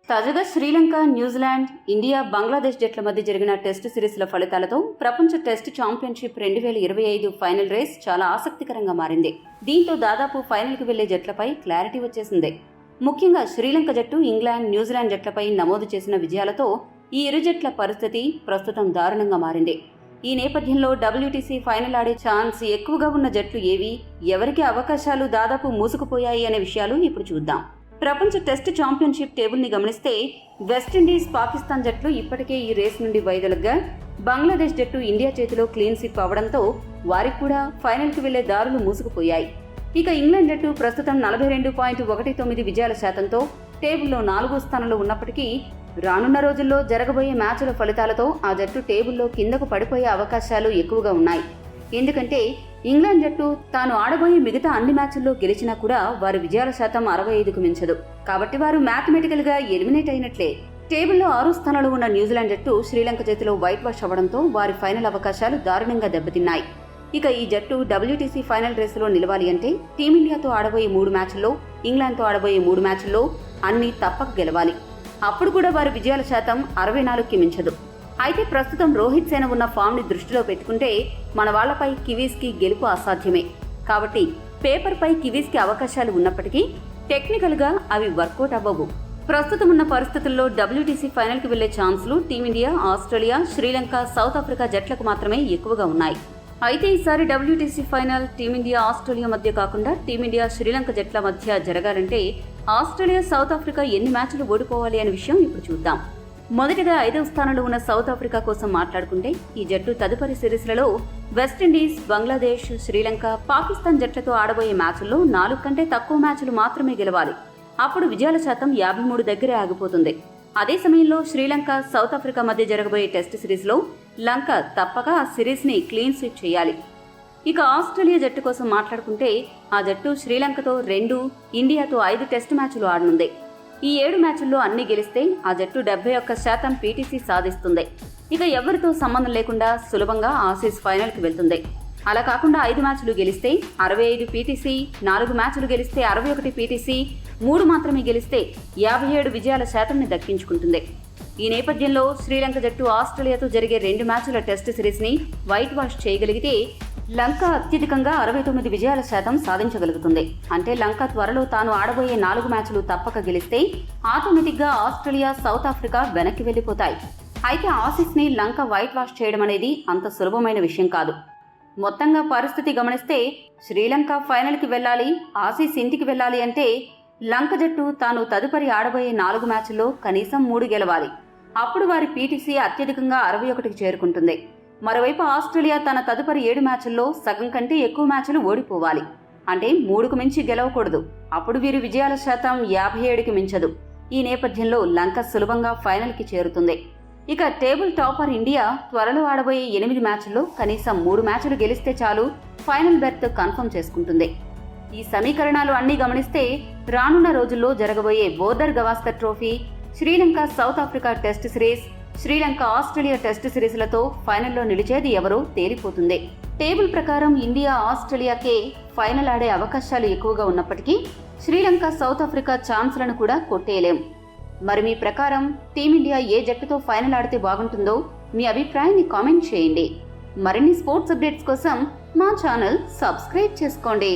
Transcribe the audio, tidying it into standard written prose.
తాజాగా Sri Lanka, New Zealand, India, Bangladesh జట్ల మధ్య జరిగిన టెస్టు సిరీస్ల ఫలితాలతో ప్రపంచ టెస్టు ఛాంపియన్షిప్ 2025 ఫైనల్ రేస్ చాలా ఆసక్తికరంగా మారింది. దీంతో దాదాపు ఫైనల్కి వెళ్లే జట్లపై క్లారిటీ వచ్చేసింది. ముఖ్యంగా శ్రీలంక జట్టు, ఇంగ్లాండ్, న్యూజిలాండ్ జట్లపై నమోదు చేసిన విజయాలతో ఈ ఇరు జట్ల పరిస్థితి ప్రస్తుతం దారుణంగా మారింది. ఈ నేపథ్యంలో WTC ఫైనల్ ఆడే ఛాన్స్ ఎక్కువగా ఉన్న జట్లు ఏవి, ఎవరికి అవకాశాలు దాదాపు మూసుకుపోయాయి అనే విషయాలు ఇప్పుడు చూద్దాం. ప్రపంచ టెస్ట్ ఛాంపియన్షిప్ టేబుల్ ని గమనిస్తే వెస్టిండీస్, పాకిస్తాన్ జట్లు ఇప్పటికే ఈ రేస్ నుండి వైదొలగ్గా బంగ్లాదేశ్ జట్టు ఇండియా చేతిలో క్లీన్ స్వీప్ అవడంతో వారికి కూడా ఫైనల్కి వెళ్లే దారులు మూసుకుపోయాయి. ఇక ఇంగ్లాండ్ జట్టు ప్రస్తుతం 42.19 విజయాల శాతంతో టేబుల్లో 4వ స్థానంలో ఉన్నప్పటికీ రానున్న రోజుల్లో జరగబోయే మ్యాచ్ల ఫలితాలతో ఆ జట్టు టేబుల్లో కిందకు పడిపోయే అవకాశాలు ఎక్కువగా ఉన్నాయి. ఎందుకంటే ఇంగ్లాండ్ జట్టు తాను ఆడబోయే మిగతా అన్ని మ్యాచ్ల్లో గెలిచినా కూడా వారి విజయాల శాతం 65కు మించదు. కాబట్టి వారు మ్యాథమెటికల్ గా ఎలిమినేట్ అయినట్లే. టేబుల్లో 6వ స్థానంలో ఉన్న న్యూజిలాండ్ జట్టు శ్రీలంక చేతిలో వైట్ వాష్ అవ్వడంతో వారి ఫైనల్ అవకాశాలు దారుణంగా దెబ్బతిన్నాయి. ఇక ఈ జట్టు WTC ఫైనల్ రేసులో నిలవాలి అంటే టీమిండియాతో ఆడబోయే 3 మ్యాచ్ల్లో, ఇంగ్లాండ్తో ఆడబోయే 3 మ్యాచ్ల్లో అన్ని తప్పక గెలవాలి. అప్పుడు కూడా వారి విజయాల శాతం 64కి మించదు. అయితే ప్రస్తుతం రోహిత్ సేన ఉన్న ఫామ్ ని దృష్టిలో పెట్టుకుంటే మన వాళ్లపై కివీస్ కి గెలుపు అసాధ్యమే. కాబట్టి పేపర్ పై కివీస్ కి అవకాశాలు ఉన్నప్పటికీ టెక్నికల్ గా అవి వర్కౌట్ అవ్వవు. ప్రస్తుతం ఉన్న పరిస్థితుల్లో WTC ఫైనల్ కి వెళ్లే ఛాన్సులు team India, Australia, Sri Lanka, South Africa జట్లకు మాత్రమే ఎక్కువగా ఉన్నాయి. అయితే ఈసారి WTC ఫైనల్ టీమిండియా, ఆస్ట్రేలియా మధ్య కాకుండా టీమిండియా, శ్రీలంక జట్ల మధ్య జరగాలంటే ఆస్ట్రేలియా, సౌత్ ఆఫ్రికా ఎన్ని మ్యాచ్లు ఓడిపోవాలి అనే విషయం ఇప్పుడు చూద్దాం. మొదటిగా 5వ స్థానంలో ఉన్న సౌత్ ఆఫ్రికా కోసం మాట్లాడుకుంటే ఈ జట్టు తదుపరి సిరీస్లలో వెస్టిండీస్, బంగ్లాదేశ్, శ్రీలంక, పాకిస్తాన్ జట్లతో ఆడబోయే మ్యాచ్ల్లో 4 కంటే తక్కువ మ్యాచ్లు మాత్రమే గెలవాలి. అప్పుడు విజయాల శాతం 53 దగ్గరే ఆగిపోతుంది. అదే సమయంలో శ్రీలంక, సౌత్ ఆఫ్రికా మధ్య జరగబోయే టెస్ట్ సిరీస్లో లంక తప్పక ఆ సిరీస్ ని క్లీన్ స్వీప్ చేయాలి. ఇక ఆస్ట్రేలియా జట్టు కోసం మాట్లాడుకుంటే ఆ జట్టు శ్రీలంకతో 2, ఇండియాతో 5 టెస్ట్ మ్యాచ్లు ఆడనుంది. ఈ 7 మ్యాచ్ల్లో అన్ని గెలిస్తే ఆ జట్టు 71% PTC సాధిస్తుంది. ఇక ఎవరితో సంబంధం లేకుండా సులభంగా ఆసీస్ ఫైనల్కి వెళ్తుంది. అలా కాకుండా 5 మ్యాచ్లు గెలిస్తే 65 PTC, 4 మ్యాచ్లు గెలిస్తే 61 PTC, 3 మాత్రమే గెలిస్తే 57 విజయాల శాతంని దక్కించుకుంటుంది. ఈ నేపథ్యంలో శ్రీలంక జట్టు ఆస్ట్రేలియాతో జరిగే 2 మ్యాచ్ల టెస్ట్ సిరీస్ ని వైట్ వాష్ చేయగలిగితే లంక అత్యధికంగా 69 విజయాల శాతం సాధించగలుగుతుంది. అంటే లంక త్వరలో తాను ఆడబోయే 4 మ్యాచ్లు తప్పక గెలిస్తే ఆటోమేటిక్ గా ఆస్ట్రేలియా, సౌత్ ఆఫ్రికా వెనక్కి వెళ్లిపోతాయి. అయితే ఆసీస్ ని లంక వైట్ వాష్ చేయడం అనేది అంత సులభమైన విషయం కాదు. మొత్తంగా పరిస్థితి గమనిస్తే శ్రీలంక ఫైనల్ కి వెళ్లాలి, ఆసీస్ ఇంటికి వెళ్లాలి అంటే లంక జట్టు తాను తదుపరి ఆడబోయే 4 మ్యాచ్ల్లో కనీసం 3 గెలవాలి. అప్పుడు వారి PTC అత్యధికంగా 61కి చేరుకుంటుంది. మరోవైపు ఆస్ట్రేలియా తన తదుపరి 7 మ్యాచ్ల్లో సగం కంటే ఎక్కువ మ్యాచ్లు ఓడిపోవాలి. అంటే 3కు మించి గెలవకూడదు. అప్పుడు వీరి విజయాల శాతం 57కి మించదు. ఈ నేపథ్యంలో లంక సులభంగా ఫైనల్కి చేరుతుంది. ఇక టేబుల్ టాపర్ ఇండియా త్వరలో ఆడబోయే 8 మ్యాచ్ల్లో కనీసం 3 మ్యాచ్లు గెలిస్తే చాలు ఫైనల్ బెర్త్ కన్ఫర్మ్ చేసుకుంటుంది. ఈ సమీకరణాలు అన్నీ గమనిస్తే రానున్న రోజుల్లో జరగబోయే Border Gavaskar trophy, Sri Lanka, South Africa test series, Sri Lanka, Australia test సిరీస్లతో ఫైనల్లో నిలిచేది ఎవరో తేలిపోతుంది. టేబుల్ ప్రకారం ఇండియా, ఆస్ట్రేలియాకే ఫైనల్ ఆడే అవకాశాలు ఎక్కువగా ఉన్నప్పటికీ శ్రీలంక, సౌత్ ఆఫ్రికా ఛాన్స్లను కూడా కొట్టేయలేం. మరి మీ ప్రకారం టీమిండియా ఏ జట్టుతో ఫైనల్ ఆడితే బాగుంటుందో మీ అభిప్రాయాన్ని కామెంట్ చేయండి. మరిన్ని స్పోర్ట్స్ అప్డేట్స్ కోసం మా ఛానల్ సబ్స్క్రైబ్ చేసుకోండి.